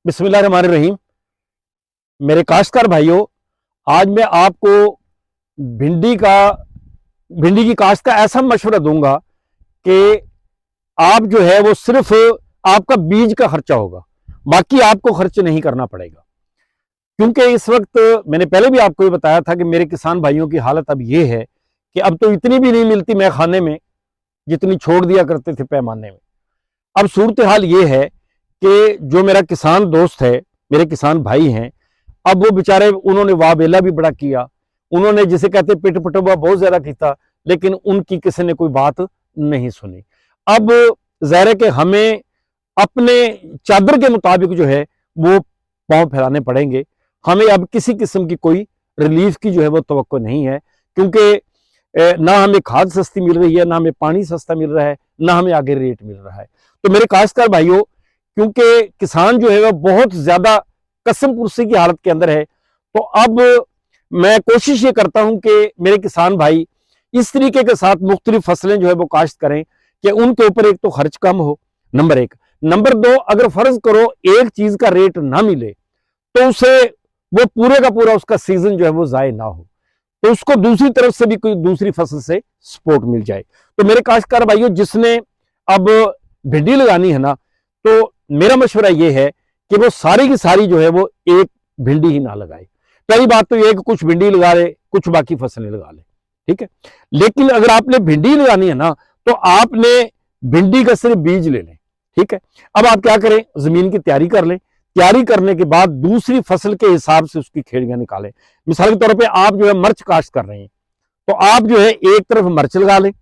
बिस्मिल्लाहिर्रहमानिर्रहीम। मेरे काश्तकार भाइयों, आज मैं आपको भिंडी का भिंडी की काश्त का ऐसा मशवरा दूंगा कि आप जो है वो सिर्फ आपका बीज का खर्चा होगा, बाकी आपको खर्च नहीं करना पड़ेगा। क्योंकि इस वक्त मैंने पहले भी आपको ये बताया था कि मेरे किसान भाइयों की हालत अब ये है कि अब तो इतनी भी नहीं मिलती मैं खाने में जितनी छोड़ दिया करते थे पैमाने में। अब सूरत हाल ये है कि जो मेरा किसान दोस्त है, मेरे किसान भाई हैं, अब वो बेचारे उन्होंने वावेला भी बड़ा किया, उन्होंने जिसे कहते पिट पटवा बहुत ज्यादा किया, लेकिन उनकी किसी ने कोई बात नहीं सुनी। अब ज़ाहिर है कि हमें अपने चादर के मुताबिक जो है वो पांव फैलाने पड़ेंगे। हमें अब किसी किस्म की कोई रिलीफ की जो है वो तवक्को नहीं है, क्योंकि ना हमें खाद सस्ती मिल रही है, ना हमें पानी सस्ता मिल रहा है, ना हमें आगे रेट मिल रहा है। तो मेरे काश्तकार भाइयों, क्योंकि किसान जो है वह बहुत ज्यादा कसम पुरसी की हालत के अंदर है, तो अब मैं कोशिश ये करता हूं कि मेरे किसान भाई इस तरीके के साथ मुख्तलिफ फसलें जो है वो काश्त करें कि उनके ऊपर एक तो खर्च कम हो, नंबर एक। नंबर दो, अगर फर्ज करो एक चीज का रेट ना मिले तो उसे वो पूरे का पूरा उसका सीजन जो है वो जाये ना हो, तो उसको दूसरी तरफ से भी कोई दूसरी फसल से सपोर्ट मिल जाए। तो मेरे काश्तकार भाइयों, जिसने अब भिंडी लगानी है ना, तो मेरा मशवरा यह है कि वो सारी की सारी जो है वो एक भिंडी ही ना लगाए। पहली बात तो यह है कि कुछ भिंडी लगा ले, कुछ बाकी फसलें लगा ले, ठीक है। लेकिन अगर आपने भिंडी लगानी है ना, तो आपने भिंडी का सिर्फ बीज ले लें, ठीक है। अब आप क्या करें, जमीन की तैयारी कर लें। तैयारी करने के बाद दूसरी फसल के हिसाब से उसकी खेड़ियां निकालें। मिसाल के तौर पे आप जो है मिर्च काश्त कर रहे हैं, तो आप जो है एक तरफ मिर्च लगा लें,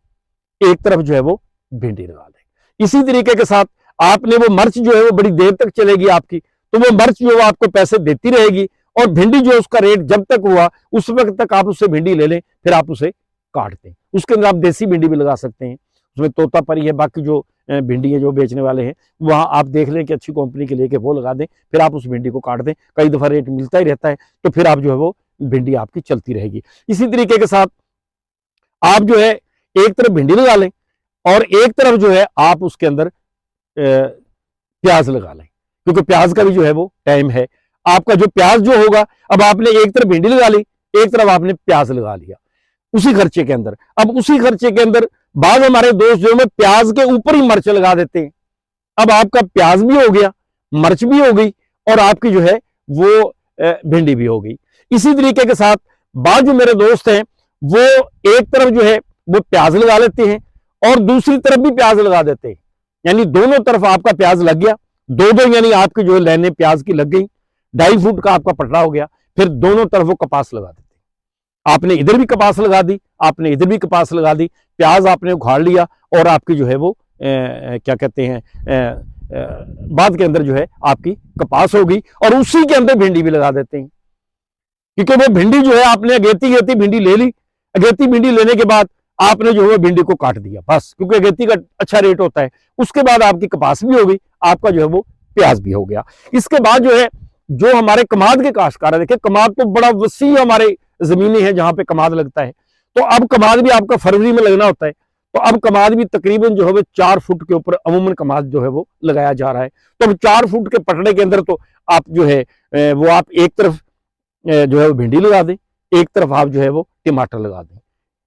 एक तरफ जो है वो भिंडी लगा लें। इसी तरीके के साथ आपने वो मिर्च जो है वो बड़ी देर तक चलेगी आपकी, तो वो मिर्च जो है आपको पैसे देती रहेगी, और भिंडी जो है उसका रेट जब तक हुआ उस वक्त तक आप उससे भिंडी ले लें, फिर आप उसे काट दें। उसके अंदर आप देसी भिंडी भी लगा सकते हैं, उसमें तोतापरी है, बाकी जो भिंडी है जो बेचने वाले हैं वहां आप देख लें कि अच्छी कंपनी के लेके वो लगा दें, फिर आप उस भिंडी को काट दें। कई दफा रेट मिलता ही रहता है, तो फिर आप जो है वो भिंडी आपकी चलती रहेगी। इसी तरीके के साथ आप जो है एक तरफ भिंडी लगा लें और एक तरफ जो है आप उसके अंदर प्याज लगा लें, क्योंकि प्याज का भी जो है वो टाइम है। आपका जो प्याज जो होगा, अब आपने एक तरफ भिंडी लगा ली, एक तरफ आपने प्याज लगा लिया उसी खर्चे के अंदर। अब उसी खर्चे के अंदर बाद हमारे दोस्त जो है प्याज के ऊपर ही मिर्च लगा देते हैं। अब आपका प्याज भी हो गया, मिर्च भी हो गई, और आपकी जो है वो भिंडी भी हो गई। इसी तरीके के साथ बाद जो मेरे दोस्त हैं वो एक तरफ जो है वो प्याज लगा लेते हैं और दूसरी तरफ भी प्याज लगा देते हैं, यानी दोनों तरफ आपका प्याज लग गया। दो यानी आपकी जो है लाइनें प्याज की लग गई, 2.5 फुट का आपका पटरा हो गया। फिर दोनों तरफ वो कपास लगा देते हैं। आपने इधर भी कपास लगा दी, आपने इधर भी कपास लगा दी, प्याज आपने उखाड़ लिया, और आपकी जो है वो क्या कहते हैं बाद के अंदर जो है आपकी कपास हो गई, और उसी के अंदर भिंडी भी लगा देते हैं। क्योंकि वो भिंडी जो है आपने अगेती भिंडी ले ली, अगेती भिंडी लेने के बाद आपने जो है भिंडी को काट दिया बस, क्योंकि अगेती का अच्छा रेट होता है। उसके बाद आपकी कपास भी हो गई, आपका जो है वो प्याज भी हो गया। इसके बाद जो है जो हमारे कमाद के काश्तकार है, देखिए कमाद तो बड़ा वसी हमारे जमीनें हैं जहां पे कमाद लगता है, तो अब कमाद भी आपका फरवरी में लगना होता है। तो अब कमाद भी तकरीबन जो है वो 4 फुट के ऊपर अमूमन कमाद जो है वो लगाया जा रहा है। तो अब 4 फुट के पटड़े के अंदर तो आप जो है वो आप एक तरफ जो है वो भिंडी लगा दें, एक तरफ आप जो है वो टमाटर लगा दें,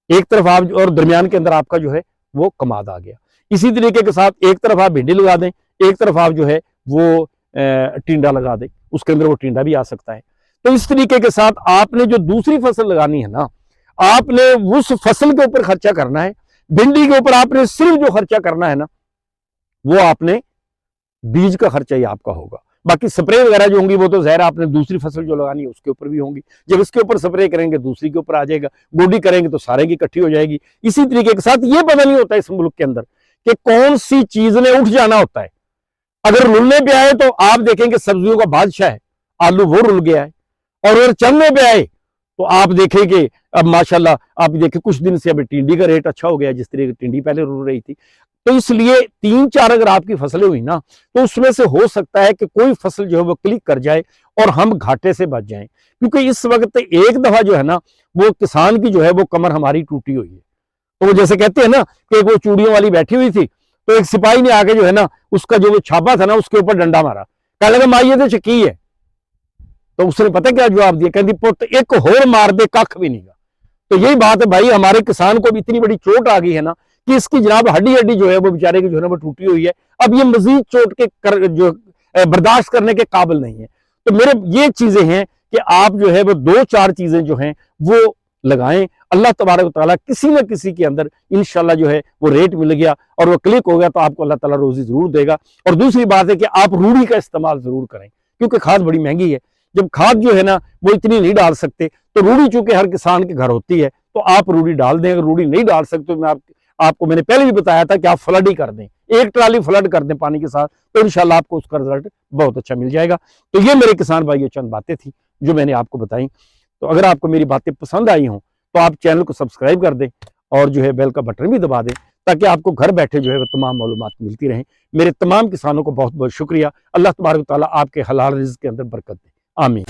एक तरफ आप और दरमियान के अंदर आपका जो है वो कमाद आ गया। इसी तरीके के साथ एक तरफ आप भिंडी लगा दें, एक तरफ आप जो है वो टिंडा लगा दें, उसके अंदर वो टिंडा भी आ सकता है। तो इस तरीके के साथ आपने जो दूसरी फसल लगानी है ना, आपने उस फसल के ऊपर खर्चा करना है। भिंडी के ऊपर आपने सिर्फ जो खर्चा करना है ना, वो आपने बीज का खर्चा ही आपका होगा। बाकी स्प्रे वगैरह जो होंगी वो तो ज़ाहिर आपने दूसरी फसल जो लगानी है उसके ऊपर भी होंगी। जब इसके ऊपर स्प्रे करेंगे दूसरी के ऊपर आ जाएगा, गोडी करेंगे तो सारे की इकट्ठी हो जाएगी। इसी तरीके के साथ ये पता नहीं होता इस मुल्क के अंदर कि कौन सी चीज ने उठ जाना होता है। अगर रुलने पे आए तो आप देखेंगे सब्जियों का बादशाह है, आलू वो रुल गया है, और अगर चलने पे आए तो आप देखें कि अब माशाल्लाह आप देखें कुछ दिन से अभी टिंडी का रेट अच्छा हो गया, जिस तरीके टिंडी पहले रुल रही थी। तो इसलिए 3-4 अगर आपकी फसलें हुई ना, तो उसमें से हो सकता है कि कोई फसल जो है वो क्लिक कर जाए और हम घाटे से बच जाएं। क्योंकि इस वक्त एक दफा जो है ना वो किसान की जो है वो कमर हमारी टूटी हुई है। तो वो जैसे कहते हैं ना कि वो चूड़ियों वाली बैठी हुई थी, तो एक सिपाही ने आके जो है ना उसका जो वो छापा था ना उसके ऊपर डंडा मारा कह लगा माई ये की है, तो उसने पता क्या जवाब दिया, कहती पुत एक होर मार दे कख भी नहीं। तो यही बात है भाई, हमारे किसान को भी इतनी बड़ी चोट आ गई है ना कि इसकी जनाब हड्डी हड्डी जो है वो बेचारे की जो है ना वो टूटी हुई है। अब ये मजीद चोट के जो बर्दाश्त करने के काबिल नहीं है। तो मेरे ये चीजें हैं कि आप जो है वो 2-4 चीजें जो हैं वो लगाएं। अल्लाह तबारक तआला किसी न किसी के अंदर इंशाल्लाह जो है वो रेट मिल गया और वो क्लिक हो गया तो आपको अल्लाह ताला रोजी जरूर देगा। और दूसरी बात है कि आप रूढ़ी का इस्तेमाल जरूर करें, क्योंकि खाद बड़ी महंगी है। जब खाद जो है ना वो इतनी नहीं डाल सकते, तो रूढ़ी चूंकि हर किसान के घर होती है तो आप रूढ़ी डाल दें। अगर रूढ़ी नहीं डाल सकते तो आपको मैंने पहले भी बताया था कि आप फ्लड ही कर दें, 1 ट्राली फ्लड कर दें पानी के साथ, तो इंशाल्लाह आपको उसका रिजल्ट बहुत अच्छा मिल जाएगा। तो ये मेरे किसान भाइयों चंद बातें थी जो मैंने आपको बताई। तो अगर आपको मेरी बातें पसंद आई हों तो आप चैनल को सब्सक्राइब कर दें और जो है बेल का बटन भी दबा दें, ताकि आपको घर बैठे जो है वो तमाम मालूमात मिलती रहें। मेरे तमाम किसानों को बहुत बहुत शुक्रिया। अल्लाह तबारक तआला आपके हलाल रिज़्क़ के अंदर बरकत दे, आमीन।